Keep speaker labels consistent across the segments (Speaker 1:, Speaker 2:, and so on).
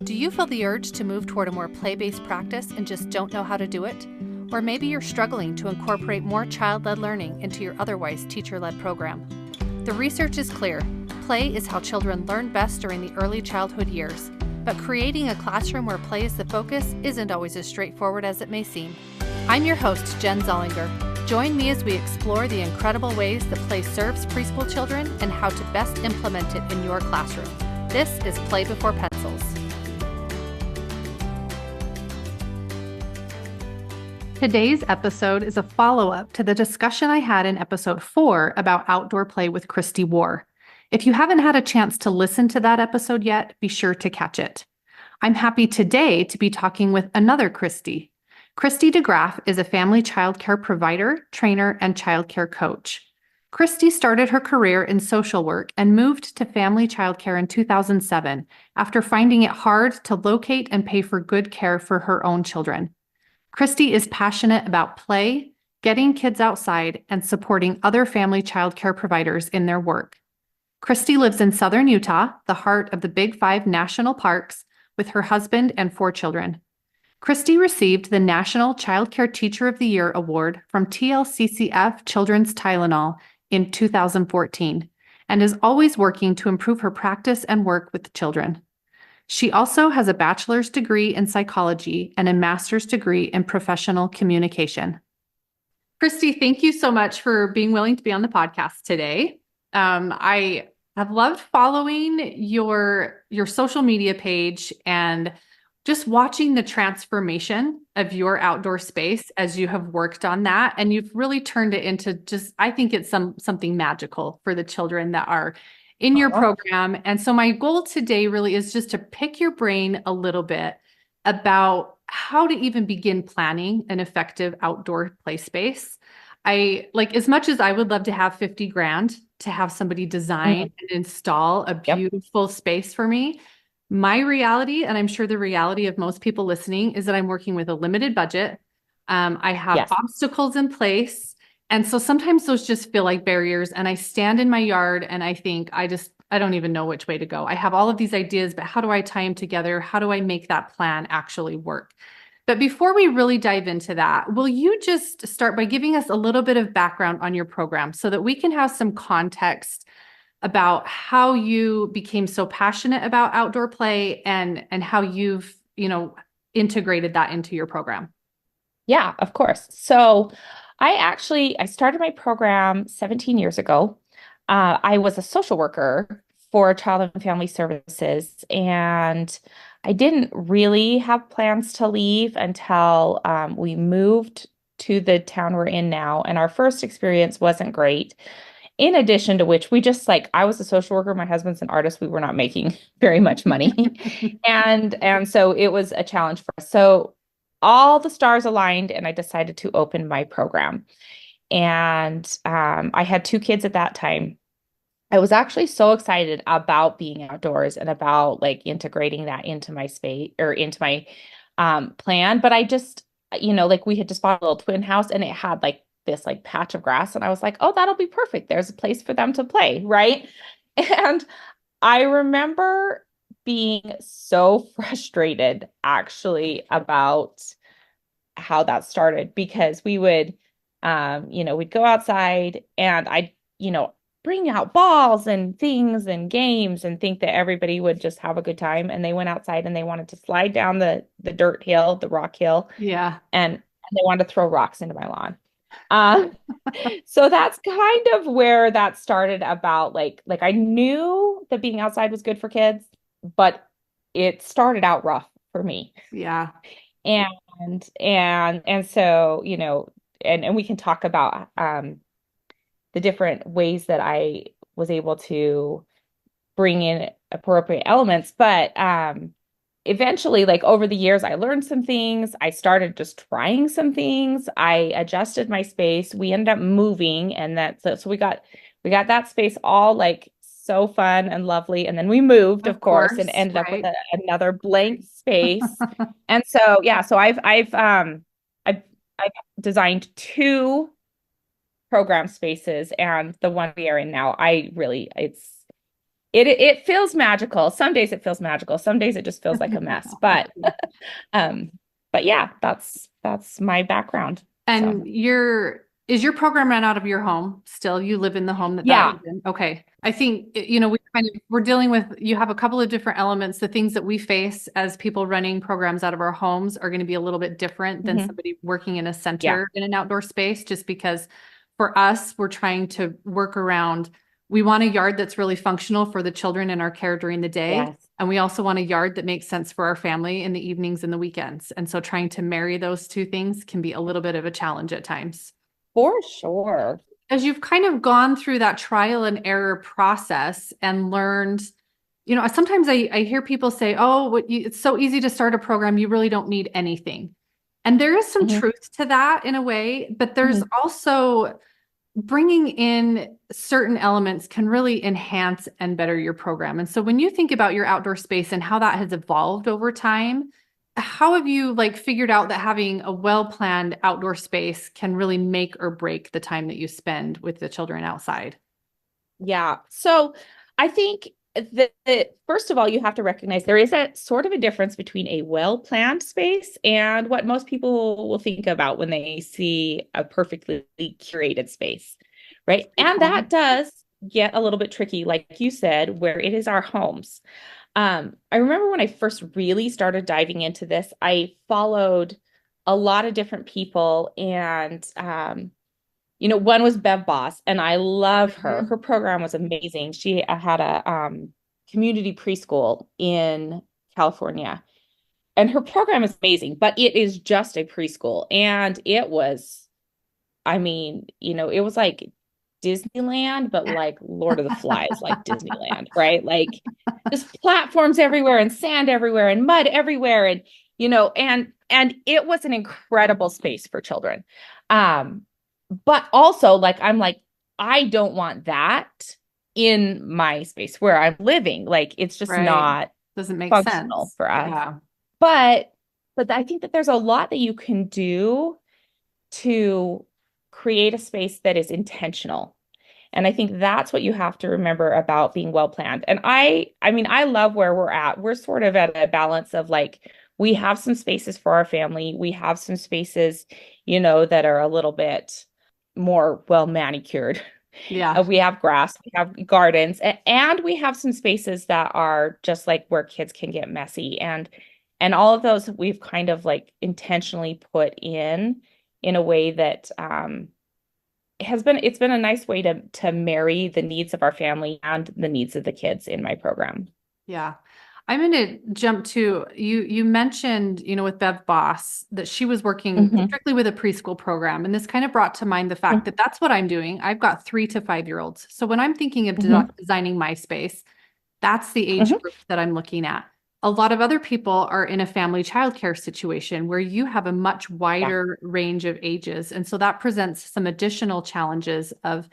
Speaker 1: Do you feel the urge to move toward a more play-based practice and just don't know how to do it? Or maybe you're struggling to incorporate more child-led learning into your otherwise teacher-led program. The research is clear. Play is how children learn best during the early childhood years. But creating a classroom where play is the focus isn't always as straightforward as it may seem. I'm your host, Jen Zollinger. Join me as we explore the incredible ways that play serves preschool children and how to best implement it in your classroom. This is Play Before Pencils. Today's episode is a follow-up to the discussion I had in episode 4 about outdoor play with Kristy DeGraaf. If you haven't had a chance to listen to that episode yet, be sure to catch it. I'm happy today to be talking with another Kristy. Kristy DeGraaf is a family childcare provider, trainer, and childcare coach. Kristy started her career in social work and moved to family childcare in 2007 after finding it hard to locate and pay for good care for her own children. Kristy is passionate about play, getting kids outside, and supporting other family childcare providers in their work. Kristy lives in southern Utah, the heart of the Big Five national parks, with her husband and 4 children. Kristy received the National Childcare Teacher of the Year Award from TLCCF Children's Tylenol in 2014 and is always working to improve her practice and work with children. She also has a bachelor's degree in psychology and a master's degree in professional communication. Kristy, thank you so much for being willing to be on the podcast today. I have loved following your social media page and just watching the transformation of your outdoor space as you have worked on that. And you've really turned it into I think it's something magical for the children that are in your program. And so my goal today really is just to pick your brain a little bit about how to even begin planning an effective outdoor play space. As much as I would love to have 50 grand to have somebody design and install a beautiful space for me, my reality, and I'm sure the reality of most people listening, is that I'm working with a limited budget. I have obstacles in place. And so sometimes those just feel like barriers. And I stand in my yard and I think, I don't even know which way to go. I have all of these ideas, but how do I tie them together? How do I make that plan actually work? But before we really dive into that, will you just start by giving us a little bit of background on your program so that we can have some context about how you became so passionate about outdoor play and how you've, integrated that into your program?
Speaker 2: Yeah, of course. So I started my program 17 years ago. I was a social worker for Child and Family Services, and I didn't really have plans to leave until we moved to the town we're in now. And our first experience wasn't great. In addition to which, I was a social worker, my husband's an artist, we were not making very much money. And so it was a challenge for us. So all the stars aligned and I decided to open my program. And I had 2 kids at that time. I was actually so excited about being outdoors and about integrating that into my space or into my plan. But I just, we had just bought a little twin house and it had this patch of grass. And I was like, oh, that'll be perfect. There's a place for them to play. Right. And I remember being so frustrated actually about how that started because we would, we'd go outside and I'd, bring out balls and things and games and think that everybody would just have a good time. And they went outside and they wanted to slide down the dirt hill, the rock hill.
Speaker 1: Yeah.
Speaker 2: And they wanted to throw rocks into my lawn. So that's kind of where that started about I knew that being outside was good for kids, but it started out rough for me.
Speaker 1: Yeah.
Speaker 2: And so, and we can talk about the different ways that I was able to bring in appropriate elements. But eventually, over the years, I learned some things. I started just trying some things. I adjusted my space. We ended up moving, and so we got that space all so fun and lovely. And then we moved, of course, and ended up with another blank space. And so, yeah, so I've designed 2 program spaces, and the one we are in now, it feels magical. Some days it feels magical. Some days it just feels like a mess. Um, but yeah, that's my background. So
Speaker 1: And is your program run out of your home still? You live in the home that
Speaker 2: yeah.
Speaker 1: is in? Okay. I think, we're dealing with, you have a couple of different elements. The things that we face as people running programs out of our homes are going to be a little bit different than
Speaker 2: Mhm.
Speaker 1: somebody working in a
Speaker 2: Yeah.
Speaker 1: center in an outdoor space, just because for us, we're trying to work around, we want a yard that's really functional for the children in our care during the day.
Speaker 2: Yes.
Speaker 1: And we also want a yard that makes sense for our family in the evenings and the weekends. And so trying to marry those two things can be a little bit of a challenge at times.
Speaker 2: For sure.
Speaker 1: As you've kind of gone through that trial and error process and learned, sometimes I hear people say, oh, it's so easy to start a program, you really don't need anything. And there is some
Speaker 2: Mhm.
Speaker 1: truth to that in a way, but there's
Speaker 2: Mhm.
Speaker 1: also bringing in certain elements can really enhance and better your program. And so when you think about your outdoor space and how that has evolved over time, how have you figured out that having a well-planned outdoor space can really make or break the time that you spend with the children outside?
Speaker 2: Yeah. So I think that first of all, you have to recognize there is a sort of a difference between a well-planned space and what most people will think about when they see a perfectly curated space, right?
Speaker 1: Great
Speaker 2: And
Speaker 1: point.
Speaker 2: that does get a little bit tricky, like you said, where it is our homes. I remember when I first really started diving into this, I followed a lot of different people and one was Bev Boss, and I love her.
Speaker 1: Mhm.
Speaker 2: Her program was amazing. She had a community preschool in California, and her program is amazing, but it is just a preschool. And it was, I mean, it was like Disneyland, but like Lord of the Flies, like Disneyland, right? Like just platforms everywhere and sand everywhere and mud everywhere. And, and it was an incredible space for children. Um, but also I'm like, I don't want that in my space where I'm living. Like it's just
Speaker 1: Right.
Speaker 2: not
Speaker 1: Doesn't make
Speaker 2: functional
Speaker 1: sense.
Speaker 2: for us.
Speaker 1: Yeah.
Speaker 2: But I think that there's a lot that you can do to create a space that is intentional. And I think that's what you have to remember about being well planned. And I mean, I love where we're at. We're sort of at a balance of we have some spaces for our family. We have some spaces, that are a little bit more well manicured.
Speaker 1: Yeah.
Speaker 2: We have grass, we have gardens, and we have some spaces that are just like where kids can get messy. And all of those we've kind of intentionally put in a way that it's been a nice way to marry the needs of our family and the needs of the kids in my program.
Speaker 1: Yeah. I'm going to jump to you mentioned, with Bev Boss that she was working
Speaker 2: Mhm.
Speaker 1: strictly with a preschool program. And this kind of brought to mind the fact that that's what I'm doing. I've got 3 to 5 year olds. So when I'm thinking of
Speaker 2: Mhm.
Speaker 1: designing my space, that's the age
Speaker 2: Mhm.
Speaker 1: group that I'm looking at. A lot of other people are in a family childcare situation where you have a much
Speaker 2: Yeah.
Speaker 1: wider range of ages. And so that presents some additional challenges of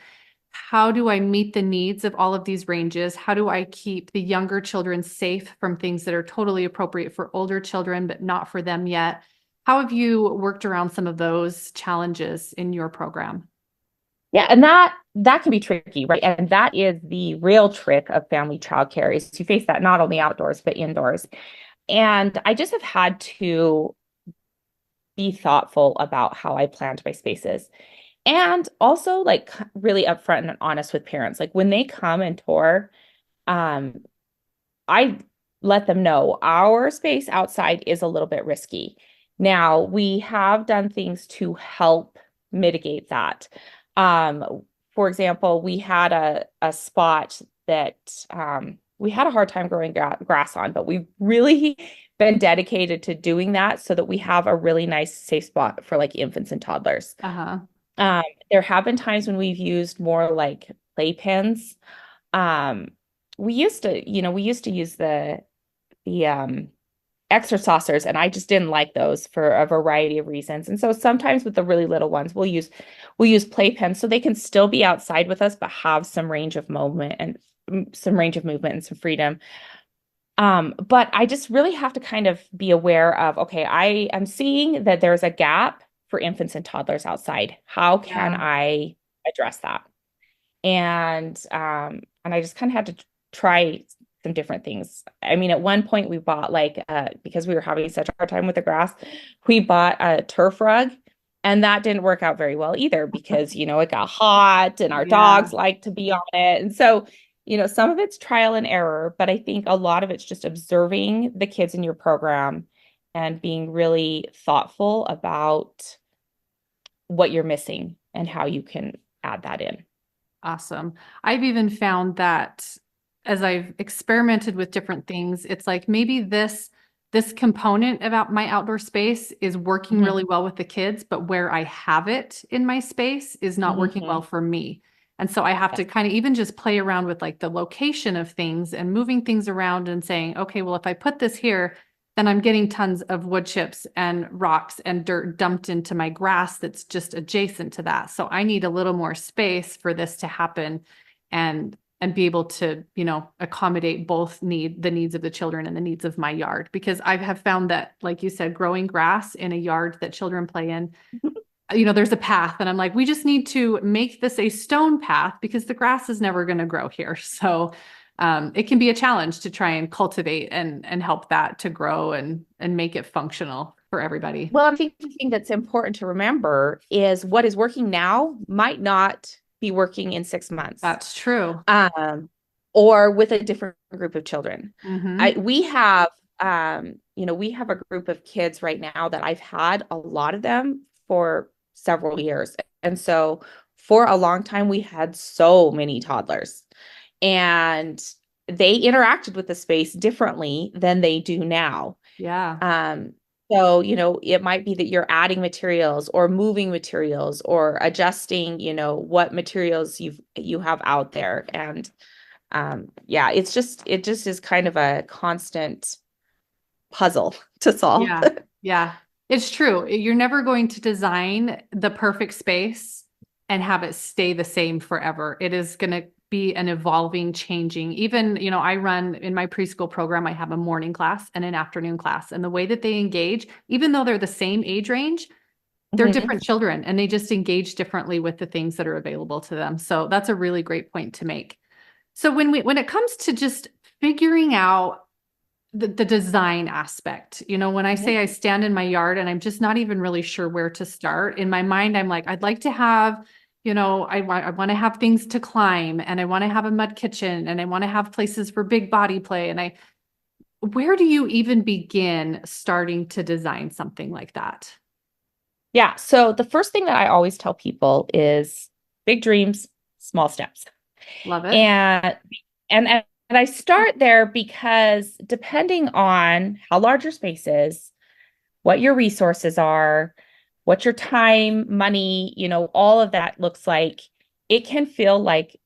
Speaker 1: how do I meet the needs of all of these ranges? How do I keep the younger children safe from things that are totally appropriate for older children, but not for them yet? How have you worked around some of those challenges in your program?
Speaker 2: Yeah, and that can be tricky, right? And that is the real trick of family childcare is to face that not only outdoors but indoors. And I just have had to be thoughtful about how I planned my spaces. And also really upfront and honest with parents. Like when they come and tour, um, I let them know our space outside is a little bit risky. Now, we have done things to help mitigate that. For example, we had a spot that we had a hard time growing grass on, but we've really been dedicated to doing that so that we have a really nice safe spot for infants and toddlers.
Speaker 1: Uh-huh.
Speaker 2: There have been times when we've used more playpens. Um, we used to use the exercisers, and I just didn't like those for a variety of reasons. And so sometimes with the really little ones, we'll use playpens so they can still be outside with us, but have some range of movement and some range of movement and some freedom. But I just really have to kind of be aware of, okay, I am seeing that there's a gap for infants and toddlers outside. How can
Speaker 1: Yeah.
Speaker 2: I address that? And I just kind of had to try some different things. I mean, at one point we bought like because we were having such a hard time with the grass, we bought a turf rug. And that didn't work out very well either because, it got hot and our
Speaker 1: Yeah.
Speaker 2: dogs like to be on it. And so, some of it's trial and error, but I think a lot of it's just observing the kids in your program and being really thoughtful about what you're missing and how you can add that in.
Speaker 1: Awesome. I've even found that as I've experimented with different things, it's like maybe this component about my outdoor space is working
Speaker 2: Mhm.
Speaker 1: really well with the kids, but where I have it in my space is not working well
Speaker 2: Mhm.
Speaker 1: for me. And so I have to kind of even just play around with like the location of things and moving things around and saying, okay, well, if I put this here, then I'm getting tons of wood chips and rocks and dirt dumped into my grass that's just adjacent to that. So I need a little more space for this to happen and be able to, accommodate both the needs of the children and the needs of my yard. Because I have found that, like you said, growing grass in a yard that children play in, there's a path and I'm like, we just need to make this a stone path because the grass is never going to grow here. So it can be a challenge to try and cultivate and help that to grow and make it functional for everybody.
Speaker 2: Well, I think the thing that's important to remember is what is working now might not be working in 6 months,
Speaker 1: That's true.
Speaker 2: um, or with a different group of children.
Speaker 1: Mm-hmm.
Speaker 2: We have a group of kids right now that I've had a lot of them for several years. And so for a long time, we had so many toddlers and they interacted with the space differently than they do now.
Speaker 1: Yeah.
Speaker 2: Um, so, it might be that you're adding materials or moving materials or adjusting, what materials you have out there. And yeah, it just is kind of a constant puzzle to solve.
Speaker 1: Yeah. Yeah. It's true. You're never going to design the perfect space and have it stay the same forever. It is going to be an evolving, changing. Even, I run in my preschool program, I have a morning class and an afternoon class. And the way that they engage, even though they're the same age range, they're
Speaker 2: Mhm.
Speaker 1: different children and they just engage differently with the things that are available to them. So that's a really great point to make. So when it comes to just figuring out the design aspect. When I
Speaker 2: Mhm.
Speaker 1: say I stand in my yard and I'm just not even really sure where to start, in my mind, I'm like, I'd like to have, I want to have things to climb and I want to have a mud kitchen and I want to have places for big body play. Where do you even begin starting to design something like that?
Speaker 2: Yeah. So the first thing that I always tell people is big dreams, small steps.
Speaker 1: Love it.
Speaker 2: And and I start there because depending on how large your space is, what your resources are, what your time, money, all of that looks like, it can feel like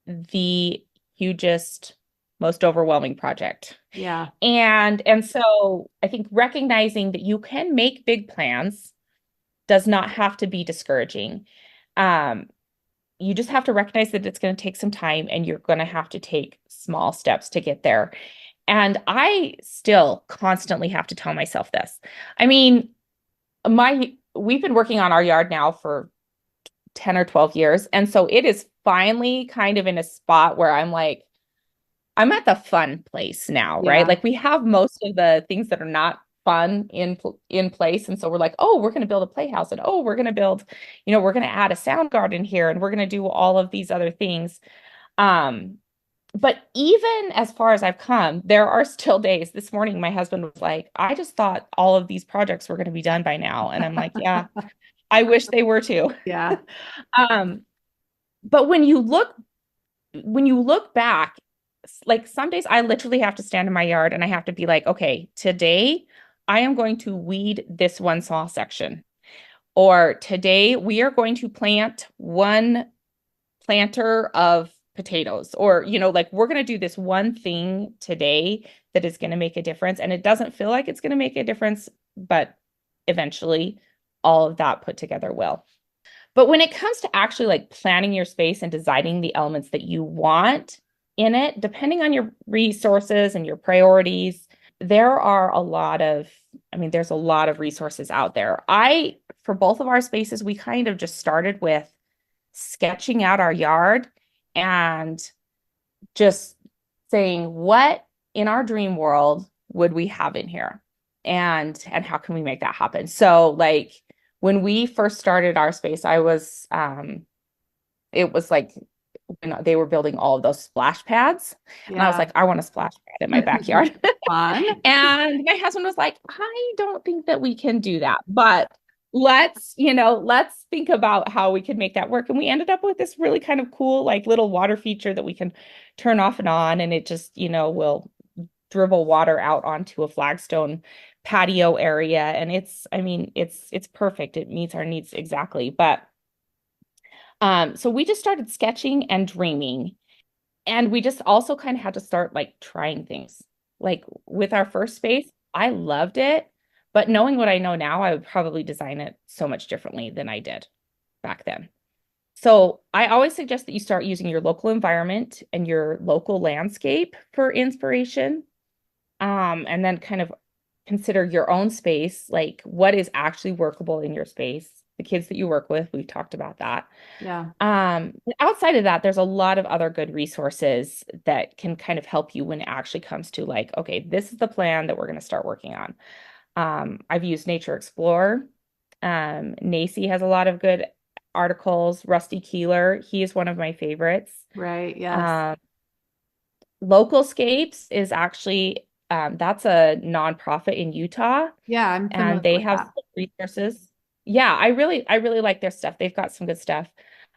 Speaker 2: the hugest, most overwhelming project.
Speaker 1: Yeah.
Speaker 2: And so I think recognizing that you can make big plans does not have to be discouraging. Um, you just have to recognize that it's going to take some time and you're going to have to take small steps to get there. And I still constantly have to tell myself this. I mean, we've been working on our yard now for 10 or 12 years. And so it is finally kind of in a spot where I'm like, I'm at the fun place now, right?
Speaker 1: Yeah.
Speaker 2: Like we have most of the things that are not fun in place. And so we're like, oh, we're going to build a playhouse and oh, we're going to build, we're going to add a sound garden here and we're going to do all of these other things. Um, but even as far as I've come, there are still days. This morning, my husband was like, I just thought all of these projects were going to be done by now. And I'm like, yeah, I wish they were too.
Speaker 1: Yeah.
Speaker 2: Um, but when you look back, like some days I literally have to stand in my yard and I have to be like, okay, today I am going to weed this one small section. Or today we are going to plant one planter of potatoes. Or, like we're going to do this one thing today that is going to make a difference. And it doesn't feel like it's going to make a difference, but eventually all of that put together will. But when it comes to actually like planning your space and designing the elements that you want in it, depending on your resources and your priorities, there's a lot of resources out there. For both of our spaces, we kind of just started with sketching out our yard and just saying, what in our dream world would we have in here? And how can we make that happen? So like when we first started our space, it was like when they were building all of those splash pads. And I was
Speaker 1: Yeah.
Speaker 2: like, I want a splash pad in my backyard.
Speaker 1: Fun.
Speaker 2: And my husband was like, I don't think that we can do that, but let's think about how we could make that work. And we ended up with this really kind of cool, like little water feature that we can turn off and on, and it just, will dribble water out onto a flagstone patio area. And I mean, it's perfect. It meets our needs exactly. But so we just started sketching and dreaming. And we just also kind of had to start like trying things. Like with our first space, I loved it. But knowing what I know now, I would probably design it so much differently than I did back then. So I always suggest that you start using your local environment and your local landscape for inspiration. And then kind of consider your own space, like what is actually workable in your space, the kids that you work with, we've talked about that.
Speaker 1: Yeah.
Speaker 2: Outside of that, there's a lot of other good resources that can kind of help you when it actually comes to like, okay, this is the plan that we're going to start working on. I've used Nature Explorer. NACY has a lot of good articles. Rusty Keeler, he is one of my favorites.
Speaker 1: Right. Yes.
Speaker 2: Um, Localscapes is actually that's a nonprofit in Utah,
Speaker 1: Yeah, I'm
Speaker 2: and
Speaker 1: familiar
Speaker 2: they
Speaker 1: with
Speaker 2: have
Speaker 1: that.
Speaker 2: some resources. Yeah, I really like their stuff. They've got some good stuff.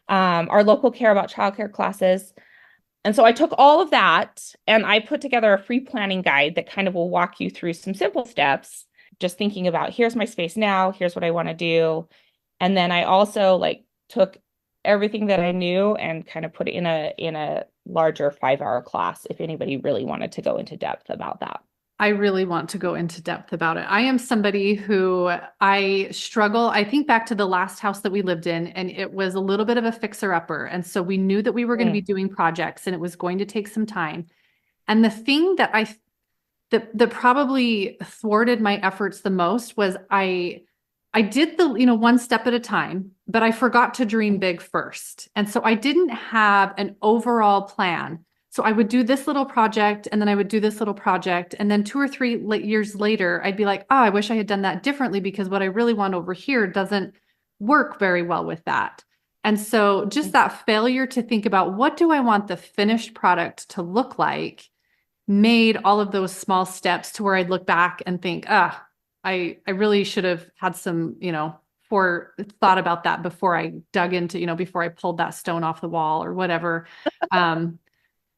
Speaker 2: Our local care about childcare classes. And so I took all of that and I put together a free planning guide that kind of will walk you through some simple steps, just thinking about here's my space now, here's what I want to do. And then I also like took everything that I knew and kind of put it in a larger 5-hour class if anybody really wanted to go into depth about that.
Speaker 1: I really want to go into depth about it. I am somebody who I struggle. I think back to the last house that we lived in, and it was a little bit of a fixer-upper. And so we knew that we were going to be
Speaker 2: Mm.
Speaker 1: doing projects and it was going to take some time. And the thing that probably thwarted my efforts the most was I did the, one step at a time, but I forgot to dream big first. And so I didn't have an overall plan. So I would do this little project and then I would do this little project. And then 2 or 3 years later, I'd be like, oh, I wish I had done that differently because what I really want over here doesn't work very well with that. And so just that failure to think about what do I want the finished product to look like made all of those small steps to where I'd look back and think, I really should have had some, thought about that before I dug into, before I pulled that stone off the wall or whatever. Um,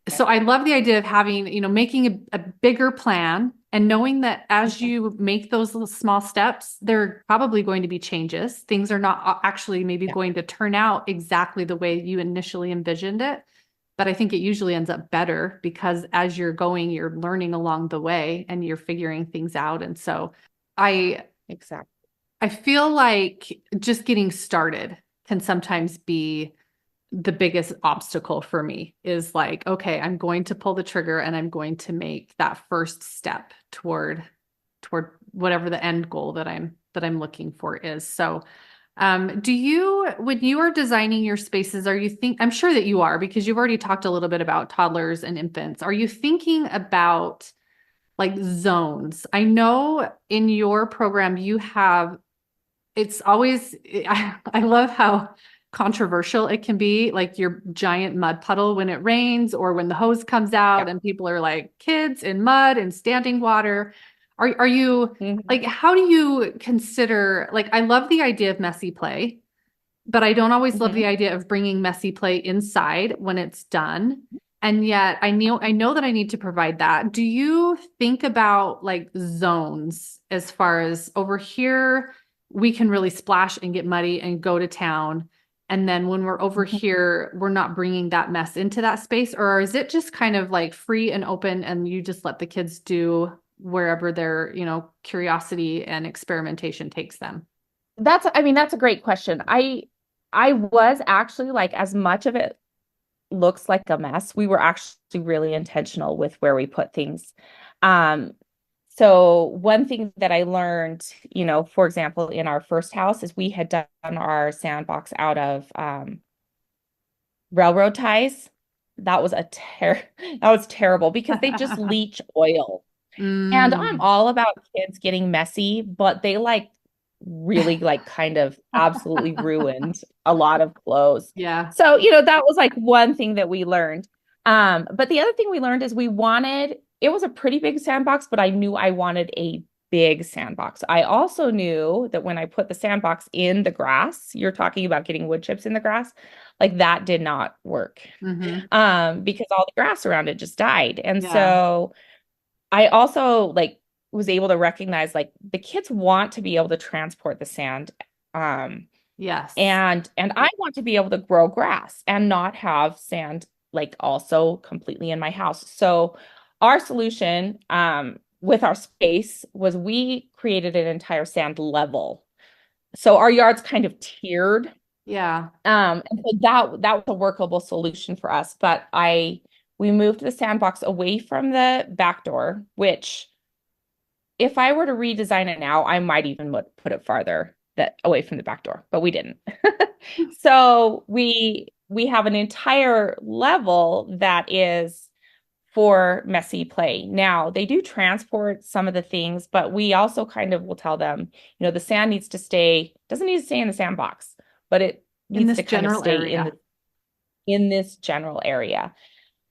Speaker 1: so I love the idea of having, making a bigger plan and knowing that as you make those little small steps, there are probably going to be changes. Things are not actually maybe
Speaker 2: Yeah.
Speaker 1: going to turn out exactly the way you initially envisioned it. But I think it usually ends up better because as you're going, you're learning along the way and you're figuring things out. And so I
Speaker 2: Exactly.
Speaker 1: I feel like just getting started can sometimes be the biggest obstacle for me is like, okay, I'm going to pull the trigger and I'm going to make that first step toward whatever the end goal that I'm looking for is. So do you, when you are designing your spaces, I'm sure that you are because you've already talked a little bit about toddlers and infants. Are you thinking about like zones? I know in your program you have, it's always, I love how controversial it can be, like your giant mud puddle when it rains or when the hose comes out
Speaker 2: Yeah.
Speaker 1: and people are like kids in mud and standing water. Are you
Speaker 2: Mhm.
Speaker 1: like, how do you consider, like, I love the idea of messy play, but I don't always love the
Speaker 2: Mhm.
Speaker 1: idea of bringing messy play inside when it's done. And yet I know that I need to provide that. Do you think about like zones as far as over here, we can really splash and get muddy and go to town. And then when we're over
Speaker 2: Mhm.
Speaker 1: here, we're not bringing that mess into that space, or is it just kind of like free and open and you just let the kids do wherever their, curiosity and experimentation takes them?
Speaker 2: I mean, that's a great question. I was actually like, as much of it looks like a mess, we were actually really intentional with where we put things. Um, so one thing that I learned, for example, in our first house is we had done our sandbox out of railroad ties. that was that was terrible because they just leach oil. And I'm
Speaker 1: Mm.
Speaker 2: all about kids getting messy, but they like really like kind of absolutely ruined a lot of clothes.
Speaker 1: Yeah.
Speaker 2: So, that was like one thing that we learned. But the other thing we learned is it was a pretty big sandbox, but I knew I wanted a big sandbox. I also knew that when I put the sandbox in the grass, you're talking about getting wood chips in the grass, like that did not work.
Speaker 1: Hmm.
Speaker 2: Because all the grass around it just died. And
Speaker 1: Yeah.
Speaker 2: so I also like was able to recognize like the kids want to be able to transport the sand. Um,
Speaker 1: Yes.
Speaker 2: and I want to be able to grow grass and not have sand like also completely in my house. So our solution with our space was we created an entire sand level. So our yard's kind of tiered.
Speaker 1: Yeah.
Speaker 2: And so that was a workable solution for us. But we moved the sandbox away from the back door, which if I were to redesign it now, I might even put it farther that away from the back door, but we didn't. So we have an entire level that is for messy play. Now, they do transport some of the things, but we also kind of will tell them, the sand doesn't need to stay in the sandbox, but it
Speaker 1: In
Speaker 2: needs
Speaker 1: this
Speaker 2: to kind of
Speaker 1: general
Speaker 2: stay
Speaker 1: area.
Speaker 2: in this general area.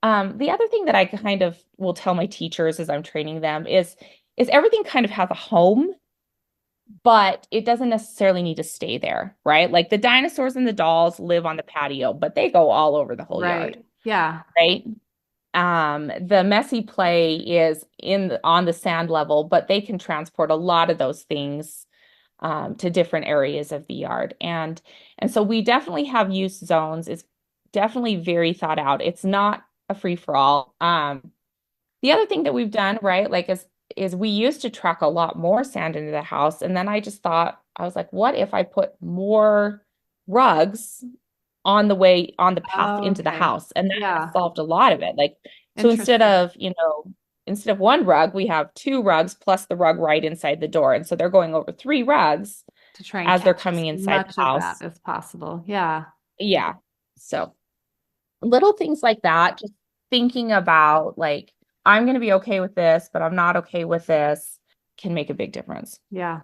Speaker 2: The other thing that I kind of will tell my teachers as I'm training them is everything kind of has a home, but it doesn't necessarily need to stay there, right? Like the dinosaurs and the dolls live on the patio, but they go all over the whole yard,
Speaker 1: Right. Yeah.
Speaker 2: right? The messy play is on the sand level, but they can transport a lot of those things to different areas of the yard. And so we definitely have use zones. It's definitely very thought out. It's not a free for all. The other thing that we've done, right, like is we used to truck a lot more sand into the house. And then I just thought, I was like, what if I put more rugs on the path into the
Speaker 1: Okay.
Speaker 2: house? And that has
Speaker 1: Yeah.
Speaker 2: solved a lot of it. Like, so
Speaker 1: Interesting.
Speaker 2: instead of one rug, we have two rugs plus the rug right inside the door. And so they're going over three rugs
Speaker 1: To try and
Speaker 2: as they're
Speaker 1: catch as
Speaker 2: coming inside
Speaker 1: much
Speaker 2: the
Speaker 1: of that
Speaker 2: house.
Speaker 1: as possible. Yeah.
Speaker 2: Yeah. So little things like that, just thinking about like, I'm going to be okay with this, but I'm not okay with this can make a big difference.
Speaker 1: Yeah.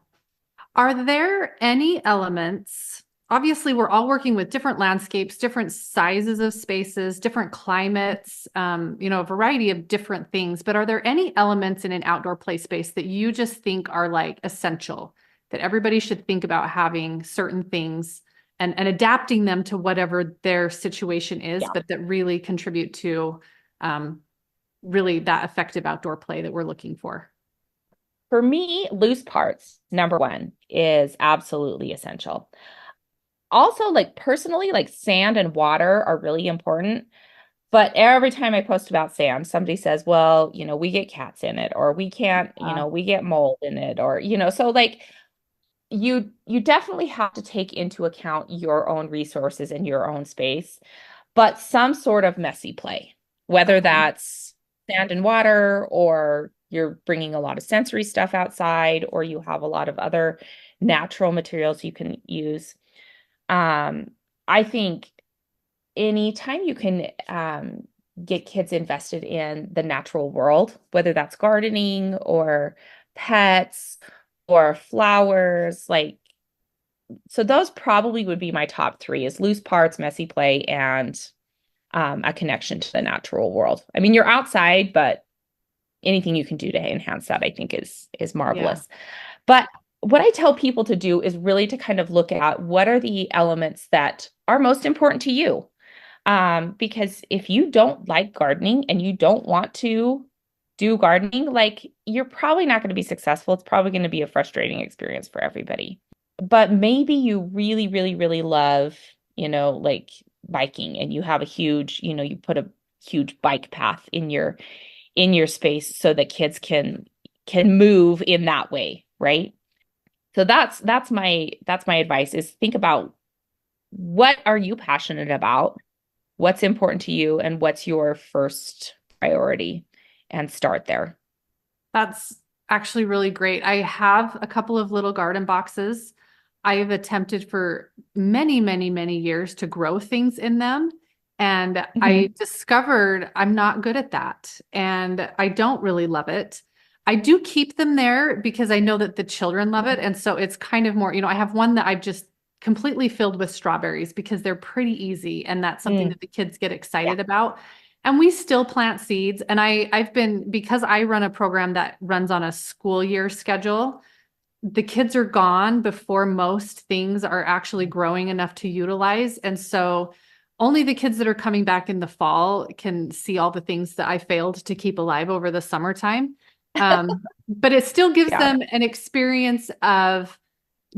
Speaker 1: Are there any elements? Obviously, we're all working with different landscapes, different sizes of spaces, different climates, a variety of different things. But are there any elements in an outdoor play space that you just think are like essential, that everybody should think about having certain things and adapting them to whatever their situation is,
Speaker 2: Yeah.
Speaker 1: but that really contribute to um, really that effective outdoor play that we're looking for?
Speaker 2: For me, loose parts, number one, is absolutely essential. Also, like personally, like sand and water are really important. But every time I post about sand, somebody says, well, we get cats in it, or we can't, we get mold in it, or, so like you definitely have to take into account your own resources and your own space, but some sort of messy play, whether
Speaker 1: Okay.
Speaker 2: that's sand and water, or you're bringing a lot of sensory stuff outside, or you have a lot of other natural materials you can use. I think anytime you can get kids invested in the natural world, whether that's gardening or pets or flowers, like, so those probably would be my top three is loose parts, messy play, and a connection to the natural world. I mean, you're outside, but anything you can do to enhance that, I think is
Speaker 1: Yeah.
Speaker 2: marvelous. But what I tell people to do is really to kind of look at what are the elements that are most important to you. Because if you don't like gardening and you don't want to do gardening, like you're probably not going to be successful. It's probably going to be a frustrating experience for everybody. But maybe you really, really, really love, like biking and you have a huge, you put a huge bike path in your space so that kids can move in that way, right? So that's my advice is think about what are you passionate about? What's important to you and what's your first priority and start there.
Speaker 1: That's actually really great. I have a couple of little garden boxes. I have attempted for many, many, many years to grow things in them. And I
Speaker 2: Mhm.
Speaker 1: discovered I'm not good at that. And I don't really love it. I do keep them there because I know that the children love it. And so it's kind of more, I have one that I've just completely filled with strawberries because they're pretty easy. And that's something
Speaker 2: Mm.
Speaker 1: that the kids get
Speaker 2: Yeah.
Speaker 1: excited about. And we still plant seeds. And I've been, because I run a program that runs on a school year schedule, the kids are gone before most things are actually growing enough to utilize. And so only the kids that are coming back in the fall can see all the things that I failed to keep alive over the summertime. But it still gives
Speaker 2: Yeah.
Speaker 1: them an experience of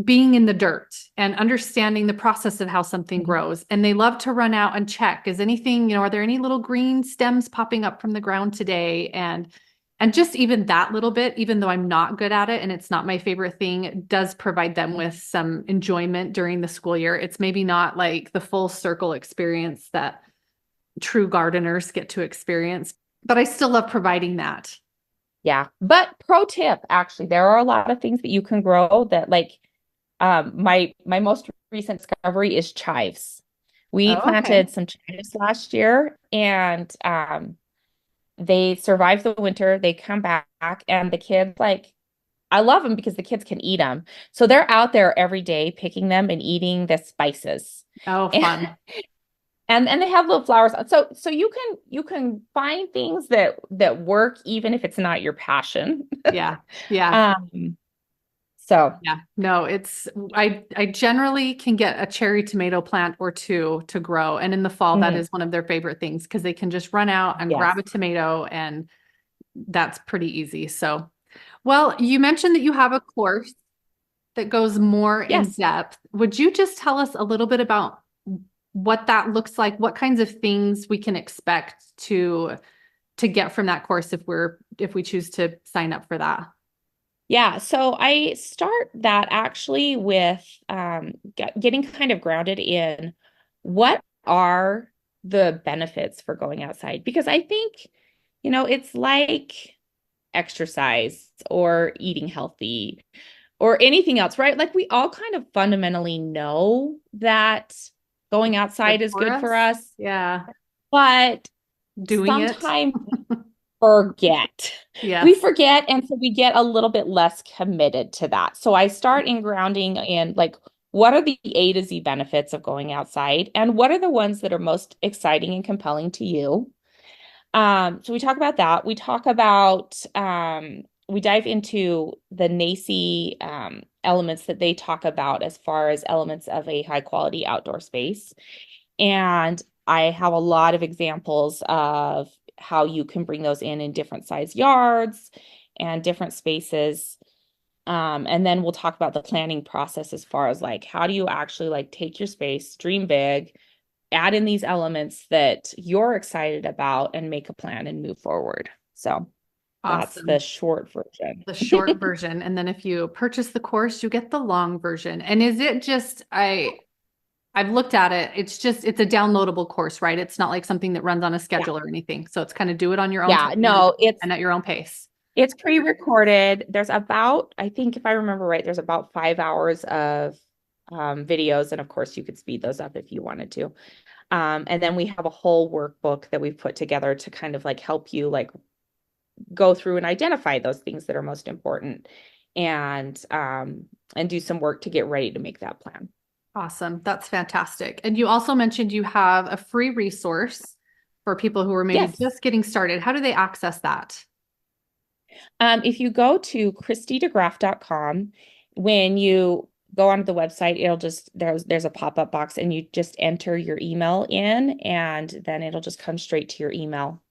Speaker 1: being in the dirt and understanding the process of how something
Speaker 2: Mhm.
Speaker 1: grows. And they love to run out and check, is anything, are there any little green stems popping up from the ground today? And just even that little bit, even though I'm not good at it and it's not my favorite thing, does provide them with some enjoyment during the school year. It's maybe not like the full circle experience that true gardeners get to experience, but I still love providing that.
Speaker 2: Yeah. But pro tip, actually, there are a lot of things that you can grow that like my most recent discovery is chives. We
Speaker 1: Oh, okay.
Speaker 2: planted some chives last year and they survive the winter. They come back and the kids like I love them because the kids can eat them. So they're out there every day picking them and eating the spices.
Speaker 1: Oh, fun.
Speaker 2: And they have little flowers. So you can find things that work even if it's not your passion.
Speaker 1: Yeah. Yeah.
Speaker 2: Um so
Speaker 1: Yeah, no, I generally can get a cherry tomato plant or two to grow. And in the fall, that
Speaker 2: mhm,
Speaker 1: is one of their favorite things because they can just run out and grab
Speaker 2: yes.
Speaker 1: a tomato and that's pretty easy. So, well, you mentioned that you have a course that goes more in
Speaker 2: Yes.
Speaker 1: depth. Would you just tell us a little bit about what that looks like? What kinds of things we can expect to get from that course if we choose to sign up for that?
Speaker 2: Yeah, so I start that actually with getting kind of grounded in what are the benefits for going outside because I think, it's like exercise or eating healthy or anything else, right? Like we all kind of fundamentally know that going
Speaker 1: Good
Speaker 2: outside is
Speaker 1: for
Speaker 2: good for
Speaker 1: us?
Speaker 2: us,
Speaker 1: Yeah.
Speaker 2: but
Speaker 1: Doing it?
Speaker 2: sometimes forget. We
Speaker 1: Yes.
Speaker 2: forget, and so we get a little bit less committed to that. So I start in grounding in like, what are the A to Z benefits of going outside, and what are the ones that are most exciting and compelling to you? So we talk about that. We talk about we dive into the NACI elements that they talk about as far as elements of a high quality outdoor space. And I have a lot of examples of how you can bring those in different size yards and different spaces. And then we'll talk about the planning process as far as like how do you actually like take your space, dream big, add in these elements that you're excited about and make a plan and move forward. So that's the
Speaker 1: Awesome.
Speaker 2: short version.
Speaker 1: The short version. And then if you purchase the course, you get the long version. And is it just I've looked at it. It's a downloadable course, right? It's not like something that runs on a
Speaker 2: Yeah.
Speaker 1: schedule or anything. So it's kind of do it on your own
Speaker 2: Yeah,
Speaker 1: time
Speaker 2: no, it's
Speaker 1: and at your own pace.
Speaker 2: it's pre-recorded. There's about, I think if I remember right, there's about 5 hours of videos. And of course, you could speed those up if you wanted to. And then we have a whole workbook that we've put together to kind of like help you like go through and identify those things that are most important and do some work to get ready to make that plan.
Speaker 1: Awesome. That's fantastic. And you also mentioned you have a free resource for people who are maybe
Speaker 2: Yes.
Speaker 1: just getting started. How do they access that?
Speaker 2: If you go to KristyDeGraaf.com, when you go onto the website, it'll just there's a pop-up box and you just enter your email in and then it'll just come straight to your email.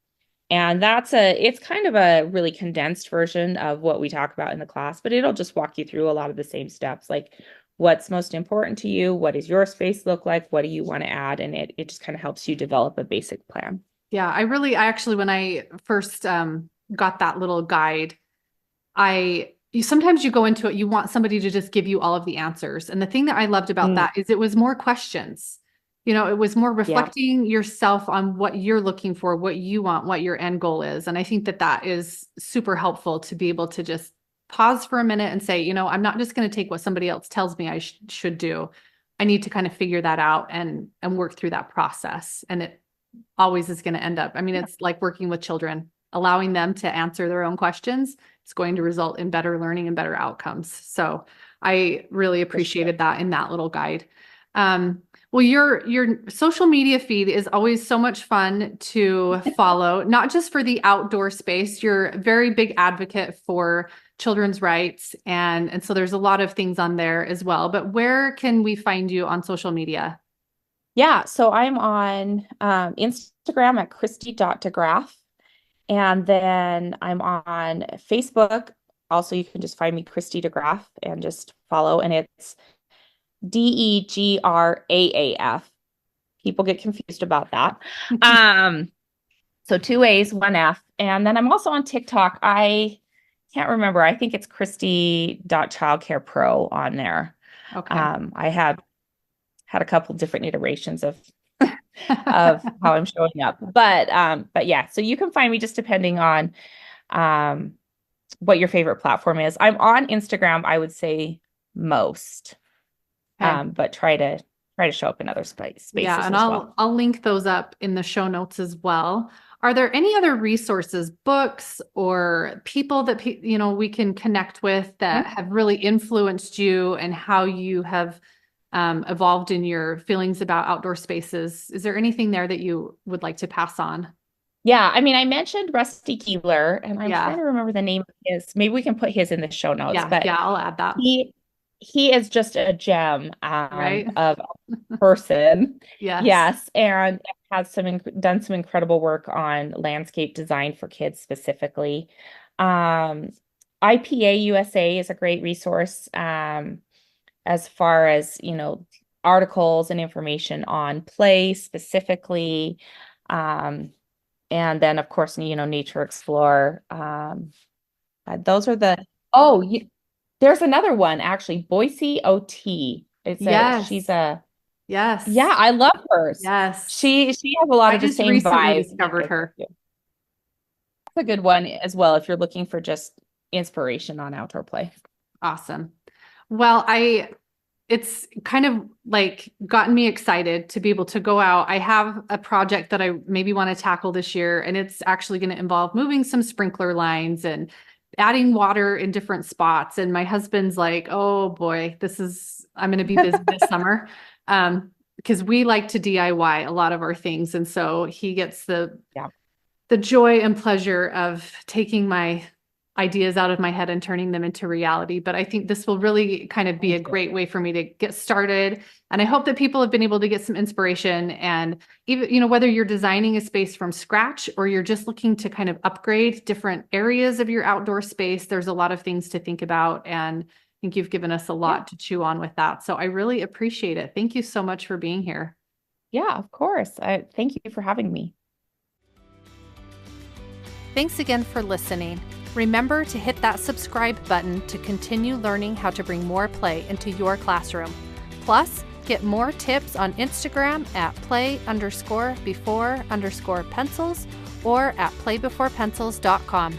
Speaker 2: And it's kind of a really condensed version of what we talk about in the class, but it'll just walk you through a lot of the same steps, like what's most important to you, what does your space look like, what do you want to add, and it just kind of helps you develop a basic plan.
Speaker 1: Yeah, I actually, when I first got that little guide, sometimes you go into it, you want somebody to just give you all of the answers. And the thing that I loved about
Speaker 2: Mm,
Speaker 1: that is it was more questions. It was more
Speaker 2: yeah.
Speaker 1: reflecting yourself on what you're looking for, what you want, what your end goal is. And I think that that is super helpful to be able to just pause for a minute and say, I'm not just going to take what somebody else tells me I should do. I need to kind of figure that out and work through that process. And always is going to end up. I mean, it's like working with children, allowing them to answer their own questions. It's going to result in better learning and better outcomes. So I really appreciated that in that little guide. Well, your social media feed is always so much fun to follow, not just for the outdoor space. You're a very big advocate for children's rights, and so there's a lot of things on there as well. But where can we find you on social media?
Speaker 2: Yeah, so I'm on Instagram at Kristy.DeGraaf. And then I'm on Facebook. Also, you can just find me Kristy DeGraaf and just follow. And it's DeGraaf. People get confused about that. So 2 A's, 1 F. And then I'm also on TikTok. I can't remember. I think it's Kristy.ChildcarePro on there.
Speaker 1: Okay.
Speaker 2: I had a couple different iterations of how I'm showing up. But yeah, so you can find me just depending on what your favorite platform is. I'm on Instagram, I would say most.
Speaker 1: Okay.
Speaker 2: But try to show up in other spaces
Speaker 1: Yeah, and
Speaker 2: as well.
Speaker 1: I'll link those up in the show notes as well. Are there any other resources, books, or people that we can connect with that have really influenced you and how you have evolved in your feelings about outdoor spaces? Is there anything there that you would like to pass on?
Speaker 2: Yeah, I mean, I mentioned Rusty Keebler, and I'm
Speaker 1: Yeah.
Speaker 2: trying to remember the name of his. Maybe we can put his in the show notes.
Speaker 1: Yeah,
Speaker 2: But
Speaker 1: yeah, I'll add that.
Speaker 2: he is just a gem
Speaker 1: Right?
Speaker 2: of a person.
Speaker 1: Yes.
Speaker 2: Yes, and has done some incredible work on landscape design for kids specifically. IPA USA is a great resource as far as, articles and information on play specifically. And then, of course, Nature Explorer. Those are there's another one, actually, Boise OT. She's a
Speaker 1: Yes.
Speaker 2: Yeah, I love her.
Speaker 1: Yes.
Speaker 2: She has a lot of the same
Speaker 1: recently
Speaker 2: vibes.
Speaker 1: discovered her.
Speaker 2: That's a good one as well if you're looking for just inspiration on outdoor play.
Speaker 1: Awesome. Well, it's kind of like gotten me excited to be able to go out. I have a project that I maybe want to tackle this year, and it's actually going to involve moving some sprinkler lines and adding water in different spots. And my husband's like, oh boy, I'm going to be busy this summer. Because we like to DIY a lot of our things. And so he gets the joy and pleasure of taking my ideas out of my head and turning them into reality. But I think this will really kind of be a great way for me to get started. And I hope that people have been able to get some inspiration, and even, whether you're designing a space from scratch or you're just looking to kind of upgrade different areas of your outdoor space, there's a lot of things to think about. And I think you've given us a lot to chew on with that. So I really appreciate it. Thank you so much for being here.
Speaker 2: Yeah, of course. Thank you for having me.
Speaker 1: Thanks again for listening. Remember to hit that subscribe button to continue learning how to bring more play into your classroom. Plus, get more tips on Instagram at play_before_pencils or at playbeforepencils.com.